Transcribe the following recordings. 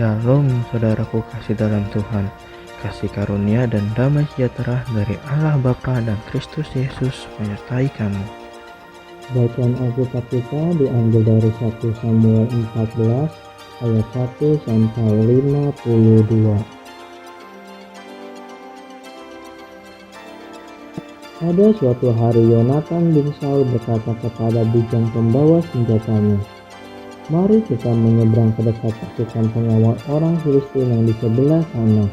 Shalom saudaraku kasih dalam Tuhan, kasih karunia dan damai sejahtera dari Allah Bapa dan Kristus Yesus menyertai kamu. Bacaan Alkitab kita diambil dari 1 Samuel 14 ayat 1 sampai 52. Pada suatu hari Yonatan bin Saul berkata kepada bujang pembawa senjatanya, "Mari kita menyeberang ke dekat pasukan pengawal orang Filistin yang di sebelah sana."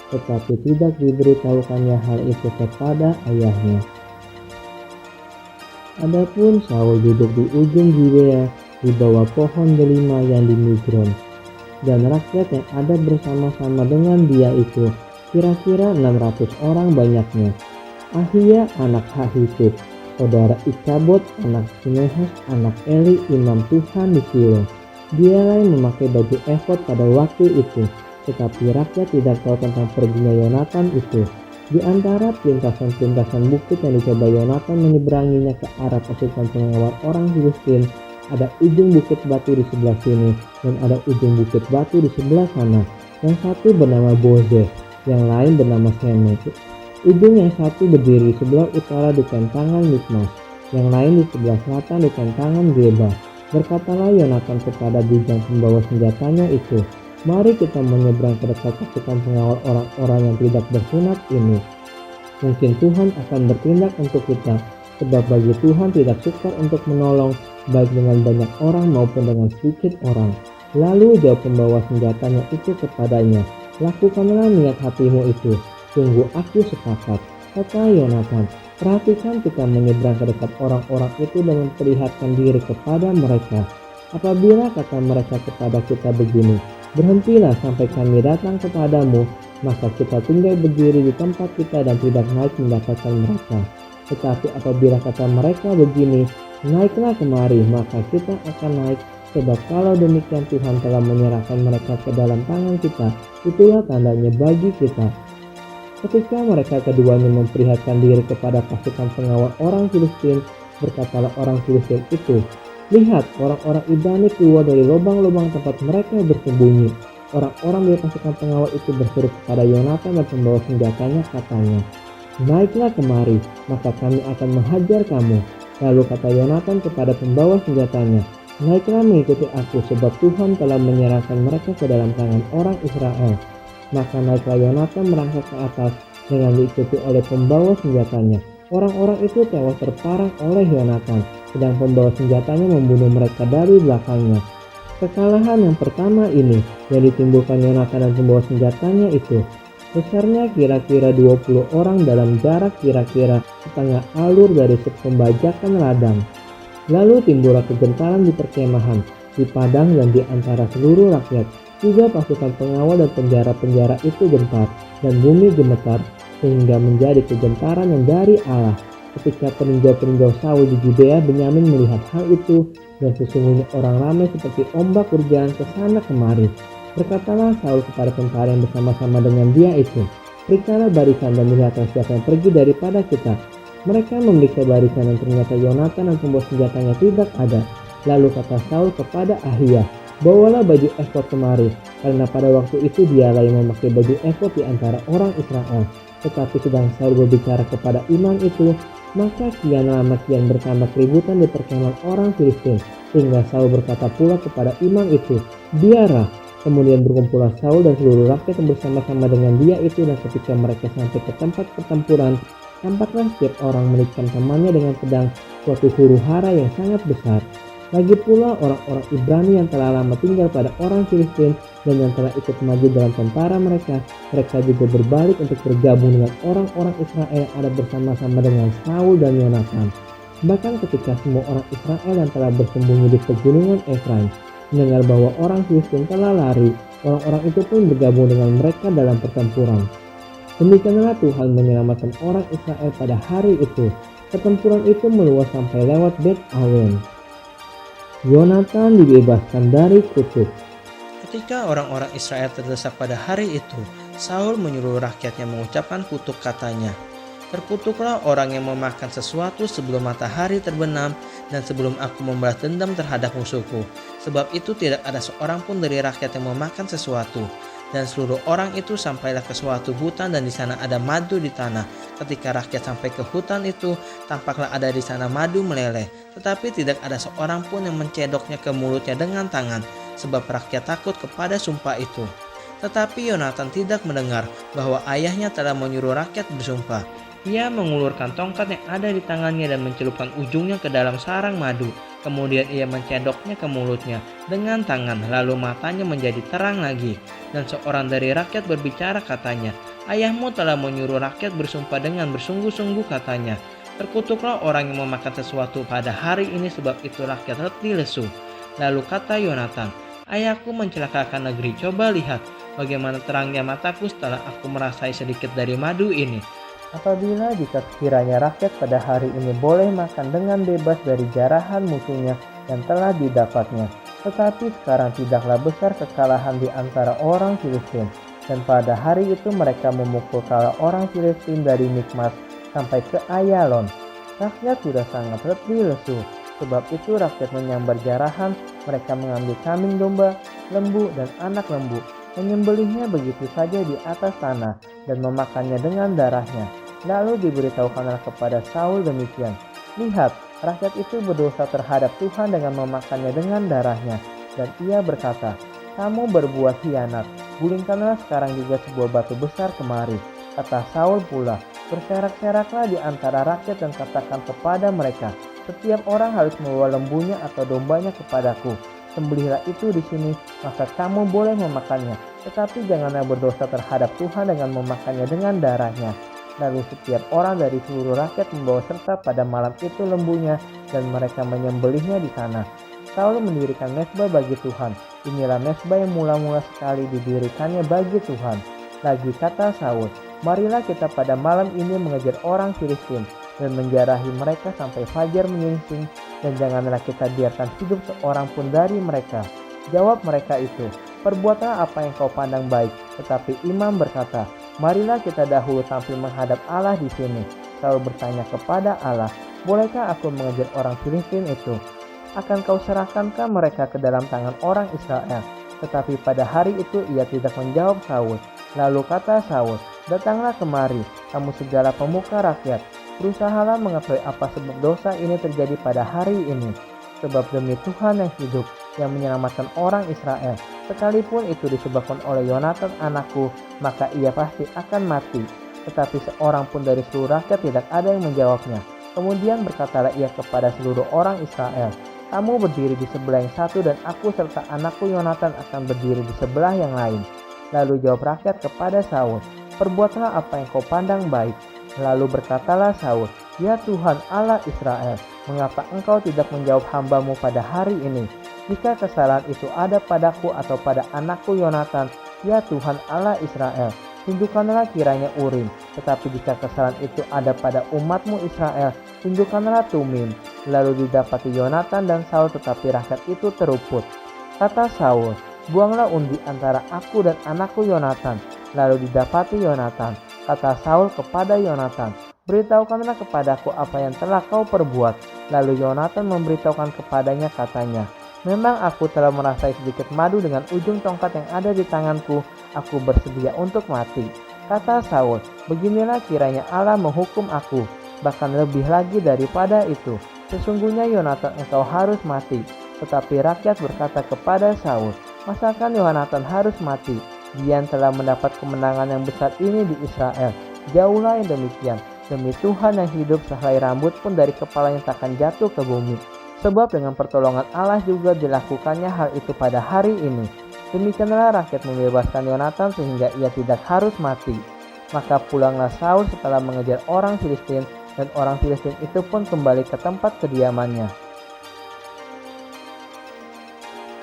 Tetapi tidak diberitahukannya hal itu kepada ayahnya. Adapun Saul duduk di ujung Gibea di bawah pohon delima yang di Migron, dan rakyat yang ada bersama-sama dengan dia itu kira-kira 600 orang banyaknya. Ahia anak Ahitub, saudara Ikabod anak Finehas anak Eli imam Tuhan di Silo. Dialah yang memakai baju efod pada waktu itu, tetapi rakyat tidak tahu tentang perginya Yonatan itu. Di antara pintasan-pintasan bukit yang dicoba Yonatan menyeberanginya ke arah pasukan pengawal orang Filistin, ada ujung bukit batu di sebelah sini dan ada ujung bukit batu di sebelah sana. Yang satu bernama Bozeh, yang lain bernama Semek. Ujung yang satu berdiri di sebelah utara di tentangan Mikmas, yang lain di sebelah selatan di tentangan Geba. Berkatalah Yonatan kepada bujang pembawa senjatanya itu, "Mari kita menyeberang ke dekat pasukan pengawal orang-orang yang tidak bersunat ini. Mungkin Tuhan akan bertindak untuk kita, sebab bagi Tuhan tidak sukar untuk menolong, baik dengan banyak orang maupun dengan sedikit orang." Lalu jawab pembawa senjatanya itu kepadanya, "Lakukanlah niat hatimu itu. Sungguh aku sepakat," kata Yonatan. "Perhatikan kita menyeberang ke dekat orang-orang itu dan memperlihatkan diri kepada mereka. Apabila kata mereka kepada kita begini, 'Berhentilah sampai kami datang kepadamu,' maka kita tinggal berdiri di tempat kita dan tidak naik mendapatkan mereka. Tetapi apabila kata mereka begini, 'Naiklah kemari,' maka kita akan naik, sebab kalau demikian Tuhan telah menyerahkan mereka ke dalam tangan kita, itulah tandanya bagi kita." Ketika mereka keduanya memperlihatkan diri kepada pasukan pengawal orang Filistin, berkatalah orang Filistin itu, "Lihat, orang-orang Ibrani keluar dari lubang-lubang tempat mereka bersembunyi." Orang-orang dari pasukan pengawal itu berseru kepada Yonatan dan pembawa senjatanya, katanya, "Naiklah kemari, maka kami akan menghajar kamu." Lalu kata Yonatan kepada pembawa senjatanya, "Naiklah mengikuti aku, sebab Tuhan telah menyerahkan mereka ke dalam tangan orang Israel." Maka naiklah Yonatan merangkak ke atas dengan diikuti oleh pembawa senjatanya. Orang-orang itu tewas terparang oleh Yonatan, sedang pembawa senjatanya membunuh mereka dari belakangnya. Kekalahan yang pertama ini yang ditimbulkan Yonatan dan pembawa senjatanya itu, besarnya kira-kira 20 orang dalam jarak kira-kira setengah alur dari pembajakan ladang. Lalu timbullah kegentaran di perkemahan, di padang dan di antara seluruh rakyat. Juga pasukan pengawal dan penjara-penjara itu gentar, dan bumi gemetar, sehingga menjadi kegentaran yang dari Allah. Ketika peninjau-peninjau Saul di Gibea Benyamin melihat hal itu, dan sesungguhnya orang ramai seperti ombak berjalan ke sana kemari. Berkatalah Saul kepada tentara yang bersama-sama dengan dia itu, "Periksalah barisan dan lihatlah siapa yang pergi daripada kita." Mereka memeriksa barisan dan ternyata Yonatan dan pembawa senjatanya tidak ada. Lalu kata Saul kepada Ahia, "Bawalah baju efod kemari," karena pada waktu itu dialah yang memakai baju efod di antara orang Israel. Tetapi sedang Saul berbicara kepada imam itu, maka kian lama kian bertambah keributan di perkemahan orang Filistin, sehingga Saul berkata pula kepada imam itu, "Biarlah." Kemudian berkumpullah Saul dan seluruh rakyat yang bersama-sama dengan dia itu, dan ketika mereka sampai ke tempat pertempuran, tampaklah setiap orang menikam temannya dengan pedang, suatu huru-hara yang sangat besar. Lagi pula orang-orang Ibrani yang telah lama tinggal pada orang Filistin dan yang telah ikut maju dalam tentara mereka juga berbalik untuk bergabung dengan orang-orang Israel yang ada bersama-sama dengan Saul dan Yonatan. Bahkan ketika semua orang Israel yang telah bersembunyi di pegunungan Efraim mendengar bahwa orang Filistin telah lari, orang-orang itu pun bergabung dengan mereka dalam pertempuran. Demikianlah Tuhan menyelamatkan orang Israel pada hari itu. Pertempuran itu meluas sampai lewat Bet Awen. Yonatan dibebaskan dari kutuk. Ketika orang-orang Israel terdesak pada hari itu, Saul menyuruh rakyatnya mengucapkan kutuk, katanya, Terkutuklah orang yang memakan sesuatu sebelum matahari terbenam dan sebelum aku membalas dendam terhadap musuhku. Sebab itu tidak ada seorang pun dari rakyat yang memakan sesuatu. Dan seluruh orang itu sampailah ke suatu hutan, dan di sana ada madu di tanah. Ketika rakyat sampai ke hutan itu, tampaklah ada di sana madu meleleh. Tetapi tidak ada seorang pun yang mencedoknya ke mulutnya dengan tangan, sebab rakyat takut kepada sumpah itu. Tetapi Yonatan tidak mendengar bahwa ayahnya telah menyuruh rakyat bersumpah. Ia mengulurkan tongkat yang ada di tangannya dan mencelupkan ujungnya ke dalam sarang madu. Kemudian ia mencedoknya ke mulutnya dengan tangan, lalu matanya menjadi terang lagi. Dan seorang dari rakyat berbicara katanya, "Ayahmu telah menyuruh rakyat bersumpah dengan bersungguh-sungguh," katanya. "Terkutuklah orang yang memakan sesuatu pada hari ini, sebab itu rakyat letih lesu." Lalu kata Yonatan, "Ayahku mencelakakan negeri. Coba lihat bagaimana terangnya mataku setelah aku merasai sedikit dari madu ini." Apabila jika sekiranya rakyat pada hari ini boleh makan dengan bebas dari jarahan musuhnya yang telah didapatnya, tetapi sekarang tidaklah besar kekalahan di antara orang Filistin, dan pada hari itu mereka memukul kala orang Filistin dari Mikmas sampai ke Ayalon. Rakyat sudah sangat letih lesu, sebab itu rakyat menyambar jarahan, mereka mengambil kambing domba, lembu, dan anak lembu, menyembelihnya begitu saja di atas tanah, dan memakannya dengan darahnya. Lalu diberitahukanlah kepada Saul demikian, "Lihat, rakyat itu berdosa terhadap Tuhan dengan memakannya dengan darahnya." Dan ia berkata, "Kamu berbuat hianat, gulingkanlah sekarang juga sebuah batu besar kemari." Kata Saul pula, "Berserak-seraklah di antara rakyat dan katakan kepada mereka, setiap orang harus membawa lembunya atau dombanya kepadaku. Sembelihlah itu di sini, maka kamu boleh memakannya. Tetapi janganlah berdosa terhadap Tuhan dengan memakannya dengan darahnya." Lalu setiap orang dari seluruh rakyat membawa serta pada malam itu lembunya, dan mereka menyembelihnya di sana. Saul mendirikan mezbah bagi Tuhan. Inilah mezbah yang mula-mula sekali didirikannya bagi Tuhan. Lagi kata Saul, "Marilah kita pada malam ini mengejar orang Filistin dan menjarahi mereka sampai fajar menyingsing, dan janganlah kita biarkan hidup seorang pun dari mereka." Jawab mereka itu, "Perbuatlah apa yang kau pandang baik." Tetapi imam berkata, "Marilah kita dahulu tampil menghadap Allah di sini." Saul bertanya kepada Allah, "Bolehkah aku mengejar orang Filistin itu? Akan kau serahkankah mereka ke dalam tangan orang Israel?" Tetapi pada hari itu ia tidak menjawab Saul. Lalu kata Saul, "Datanglah kemari, kamu segala pemuka rakyat. Berusahalah mengetahui apa sebab dosa ini terjadi pada hari ini. Sebab demi Tuhan yang hidup, yang menyelamatkan orang Israel, sekalipun itu disebabkan oleh Yonatan anakku, maka ia pasti akan mati." Tetapi seorang pun dari seluruh rakyat tidak ada yang menjawabnya. Kemudian berkatalah ia kepada seluruh orang Israel, "Kamu berdiri di sebelah yang satu, dan aku serta anakku Yonatan akan berdiri di sebelah yang lain." Lalu jawab rakyat kepada Saul, "Perbuatlah apa yang kau pandang baik." Lalu berkatalah Saul, "Ya Tuhan Allah Israel, mengapa engkau tidak menjawab hambamu pada hari ini? Jika kesalahan itu ada padaku atau pada anakku Yonatan, ya Tuhan Allah Israel, tunjukkanlah kiranya Urim. Tetapi jika kesalahan itu ada pada umatmu Israel, tunjukkanlah Tumim." Lalu didapati Yonatan dan Saul, tetapi rakyat itu teruput. Kata Saul, "Buanglah undi antara aku dan anakku Yonatan." Lalu didapati Yonatan. Kata Saul kepada Yonatan, "Beritahukanlah kepadaku apa yang telah kau perbuat." Lalu Yonatan memberitahukan kepadanya, katanya, "Memang aku telah merasai sedikit madu dengan ujung tongkat yang ada di tanganku. Aku bersedia untuk mati." Kata Saul, "Beginilah kiranya Allah menghukum aku, bahkan lebih lagi daripada itu. Sesungguhnya Yonatan engkau harus mati." Tetapi rakyat berkata kepada Saul, "Masakan Yonatan harus mati? Dia telah mendapat kemenangan yang besar ini di Israel. Jauhlah yang demikian. Demi Tuhan yang hidup, sehelai rambut pun dari kepalanya takkan jatuh ke bumi. Sebab dengan pertolongan Allah juga dilakukannya hal itu pada hari ini." Demikianlah rakyat membebaskan Yonatan sehingga ia tidak harus mati. Maka pulanglah Saul setelah mengejar orang Filistin, dan orang Filistin itu pun kembali ke tempat kediamannya.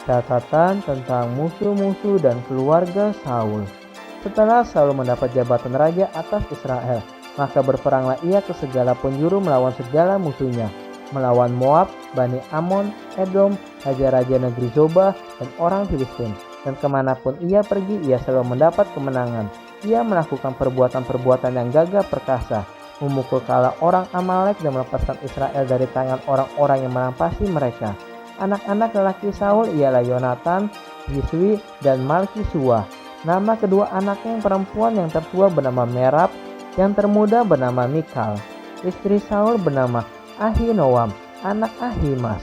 Catatan tentang musuh-musuh dan keluarga Saul. Setelah Saul mendapat jabatan raja atas Israel, maka berperanglah ia ke segala penjuru melawan segala musuhnya, melawan Moab, Bani Amon, Edom, raja-raja negeri Zobah, dan orang Filistin. Dan kemanapun ia pergi, ia selalu mendapat kemenangan. Ia melakukan perbuatan-perbuatan yang gagah perkasa. memukul kepala orang Amalek dan melepaskan Israel dari tangan orang-orang yang merampasi mereka. Anak-anak lelaki Saul ialah Yonatan, Yiswi, dan Malkisua. Nama kedua anaknya yang perempuan yang tertua bernama Merab, yang termuda bernama Mikal. Istri Saul bernama Ahinoam, anak Ahimas.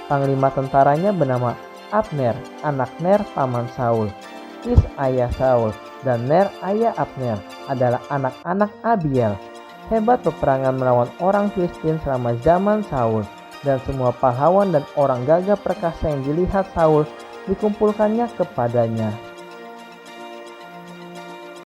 Panglima tentaranya bernama Abner, anak Ner paman Saul. Is ayah Saul dan Ner ayah Abner adalah anak-anak Abiel. Hebat peperangan melawan orang Filistin selama zaman Saul, dan semua pahlawan dan orang gagah perkasa yang dilihat Saul dikumpulkannya kepadanya.